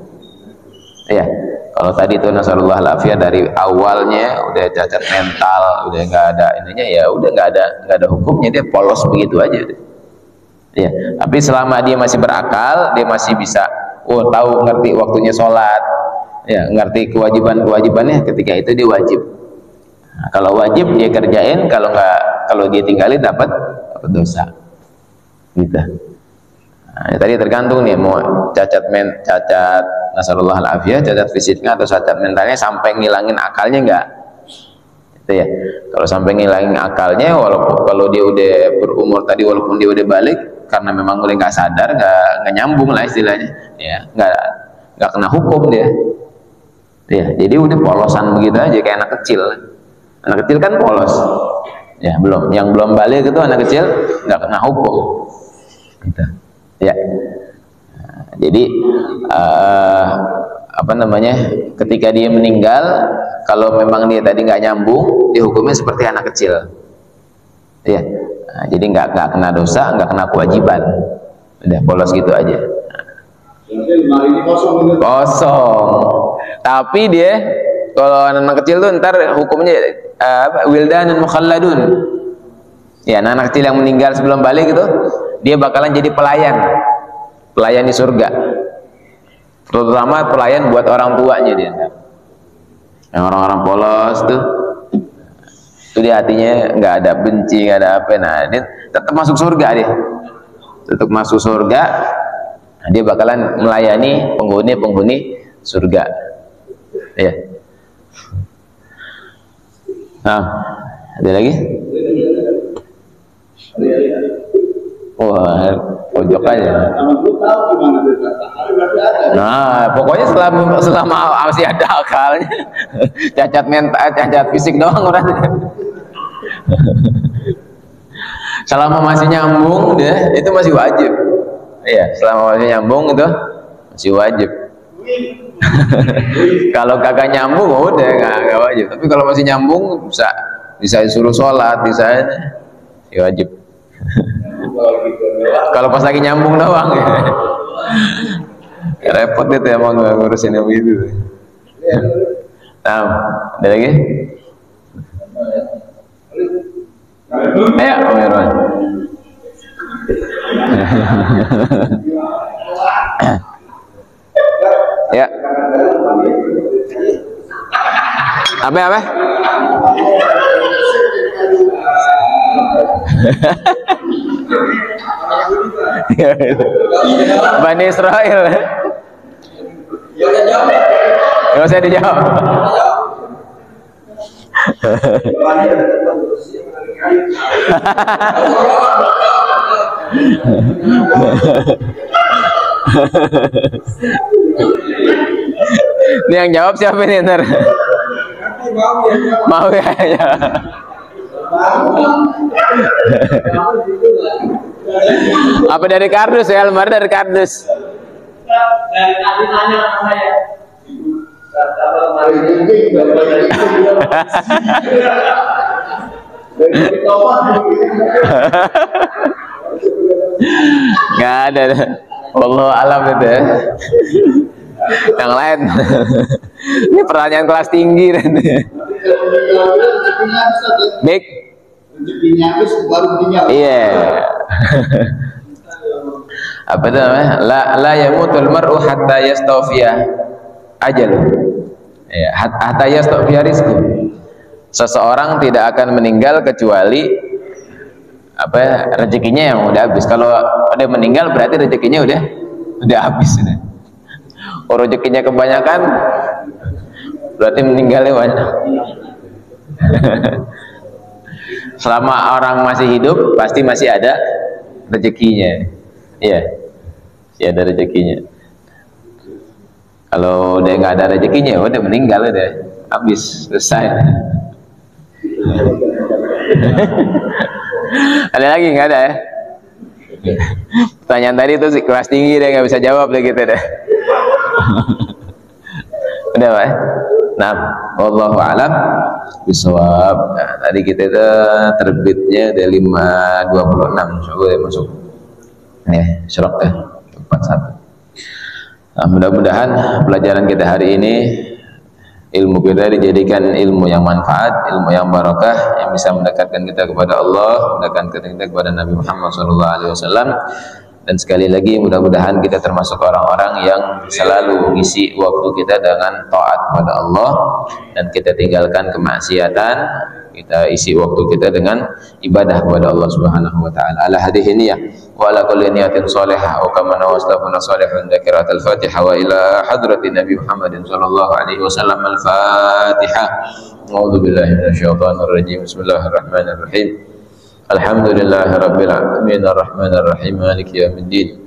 Ya, kalau tadi itu nasarullah alafiyah dari awalnya udah cacat mental, udah nggak ada ininya, ya udah nggak ada hukumnya, dia polos begitu aja. Ya, tapi selama dia masih berakal, dia masih bisa, tahu, ngerti waktunya sholat, ya, ngerti kewajibannya, ketika itu dia wajib. Nah, kalau wajib dia kerjain, kalau dia tinggalin dapat dosa. Gitu. Nah, tadi tergantung nih, mau cacat nasarullah al-afiyah, cacat fisiknya atau cacat mentalnya sampai ngilangin akalnya enggak? Itu ya. Kalau sampai ngilangin akalnya, walaupun kalau dia udah berumur tadi, walaupun dia udah balik, karena memang udah nggak sadar, nggak nyambung lah istilahnya, ya, nggak kena hukum dia. Ya, jadi udah polosan begitu aja kayak anak kecil. Anak kecil kan polos. Ya, yang belum balik itu anak kecil nggak kena hukum. Gitu. Ya. Nah, jadi ketika dia meninggal, kalau memang dia tadi nggak nyambung, dihukumnya seperti anak kecil. Ya. Nah, jadi nggak kena dosa, nggak kena kewajiban. Udah polos gitu aja. Kosong. Tapi dia kalau anak kecil tuh ntar hukumnya wildanun mukhalladun. Ya, anak kecil yang meninggal sebelum balik itu, dia bakalan jadi pelayan di surga, terutama pelayan buat orang tuanya dia. Yang orang-orang polos tuh, itu dia hatinya nggak ada benci, nggak ada apa. Nah, dia tetap masuk surga dia, tetap masuk surga. Nah, dia bakalan melayani penghuni surga. Ya. Nah, ada lagi? Wah, pojok aja. Nah, pokoknya selama masih ada akalnya, cacat mental, cacat fisik doang udah. Selama masih nyambung deh, itu masih wajib. Iya, selama masih nyambung itu masih wajib. Kalau kagak nyambung udah nggak wajib. Tapi kalau masih nyambung bisa disuruh sholat, bisa masih wajib. Kalau pas lagi nyambung doang ya. Repot itu emang ngurusin yang gitu. Nah, ada lagi? Ayo, Om Irwan. Ya. Apa? Bani Israel. Nggak usah dijawab. Ini yang jawab siapa ini ntar? Mau ya? Apa dari kardus ya? Lembar dari kardus. Dari tadi tanya sama saya. Nggak ada. Wallahu alam itu ya. Yang lain. Ini pertanyaan kelas tinggi nanti. Baik. Rezekinya habis baru meninggal. Iya. Apa itu namanya? La yamutul mar'u hatta yastawfiya ajal. Ya, hatta yastawfiya rizqu. Seseorang tidak akan meninggal kecuali rezekinya yang udah habis. Kalau udah meninggal berarti rezekinya udah habis. Kalau rezekinya kebanyakan berarti meninggalnya banyak. Selama orang masih hidup pasti masih ada rezekinya. Iya, masih ada rezekinya. Kalau udah nggak ada rezekinya, udah meninggal, udah habis, selesai. Ada lagi nggak ada ya? Pertanyaan tadi itu kelas tinggi deh, nggak bisa jawab deh gitu deh. Udah Pak? Nah, wallahu alam bisawab. Nah, tadi kita itu terbitnya dari 5.26, insyaallah ya masuk. Ya, syarok ya 41. Nah, mudah-mudahan pelajaran kita hari ini ilmu kita dijadikan ilmu yang manfaat, ilmu yang barakah, yang bisa mendekatkan kita kepada Allah, mendekatkan kita kepada Nabi Muhammad SAW. Dan sekali lagi mudah-mudahan kita termasuk orang-orang yang selalu mengisi waktu kita dengan taat kepada Allah, dan kita tinggalkan kemaksiatan, kita isi waktu kita dengan ibadah kepada Allah Subhanahu wa taala. Ala hadhihi niyyah wa ala kulli niyatin shalihah wa kama nawastafuna salihun dzakrat al-Fatihah wa ila hadratin Nabi Muhammadin sallallahu alaihi wasallam al-Fatihah. A'udzu billahi minasyaitonir rajim. Bismillahirrahmanirrahim. Alhamdulillahi rabbil alamin arrahmanir rahim maliki yaumiddin.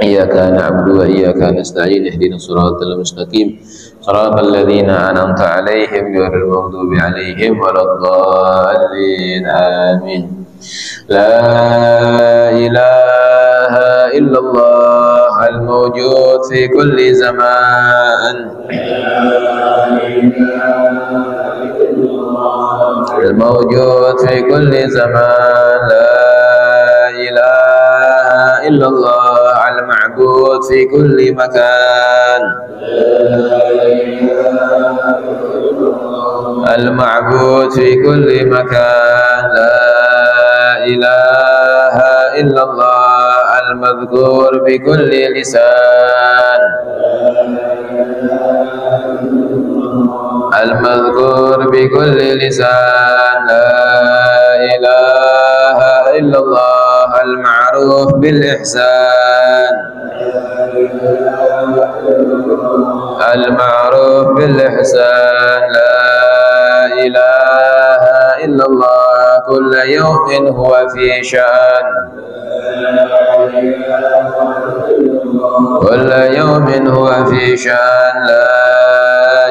Iyyaka na'budu wa iyyaka nasta'in ihdinas siratal mustaqim siratal ladzina an'amta 'alaihim ghairil maghdubi 'alaihim waladdallin amin. La ilaha illallah al-mawjud fi kulli zaman الموجود في كل زمان لا إله إلا الله المعبود في كل مكان المعبود في كل مكان لا إله إلا الله المذكور بكل لسان المذكور بكل لسان لا إله إلا الله المعروف بالإحسان المعروف بالإحسان لا إله إلا الله كل يوم هو في شأن كل يوم هو في شأن لا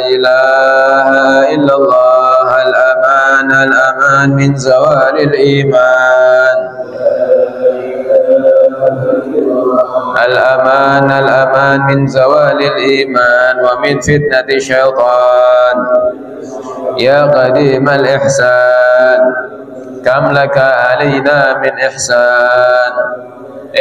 إله إلا الله الأمان الأمان من زوال الإيمان الأمان الأمان من زوال الإيمان ومن فتنة الشيطان يا قديم الإحسان كم لك علينا من إحسان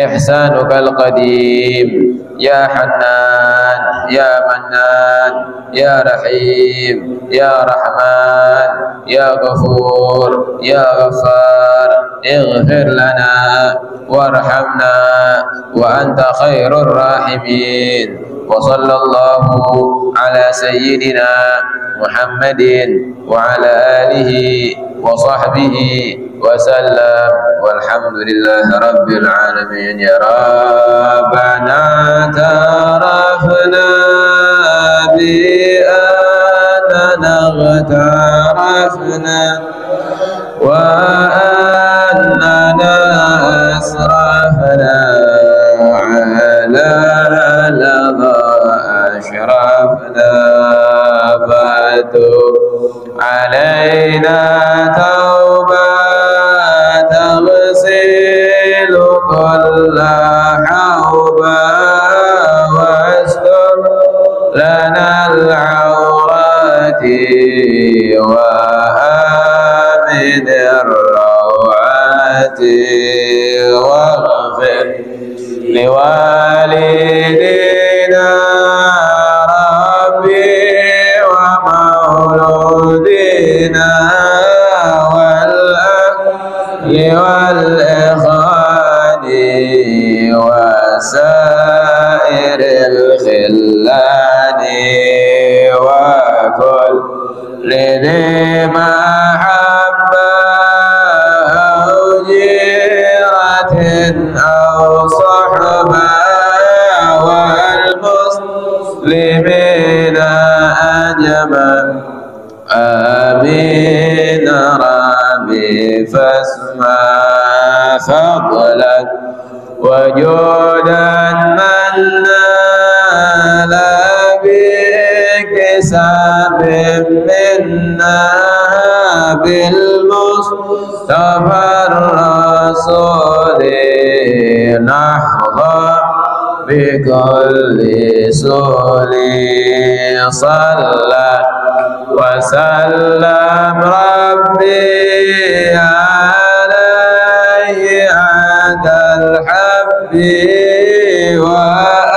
إحسانك القديم يا حنان يا منان يا رحيم يا رحمن يا غفور يا غفار اغفر لنا وارحمنا وأنت خير الراحمين. وصلى الله على سيدنا محمد وعلى آله وصحبه وسلم والحمد لله رب العالمين. يا ربنا اعترفنا بأننا اغترفنا وأننا أسرفنا على لظى أشرفنا فتب علينا توبة تغسل كل حوبة واستر لنا العورات وآمن الروعات واغفر لوالدينا ربي ومولودينا والأهل والإخوان وسائر الخلان وكل ذي محبة أو جيرة أو صحبة والمسلمين أجمع آمين ربي فاسمع فضلا وجودا من نال بكسب منا بالمصطفى الرسول نحظى بكل سول صلى وسلم ربي عليه عند الحب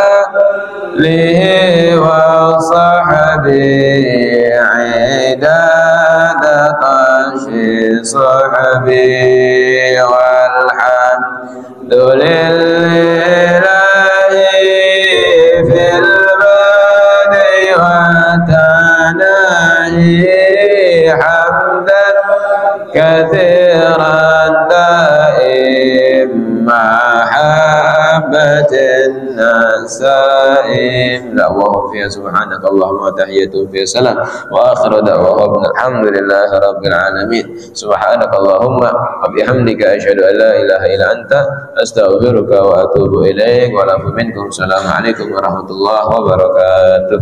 وأهله وصحبه عداد طش صحبي والحمد لله في البدء والتناهي حمدا كثيرا دائم محبة النسائم دعواهم فيها سبحانك اللهم وتحيتهم فيها سلام وآخر دعواهم الحمد لله رب العالمين. سبحانك اللهم وبحمدك أشهد أن لا إله إلا أنت أستغفرك وأتوب إليك والعفو منكم. السلام عليكم ورحمة الله وبركاته.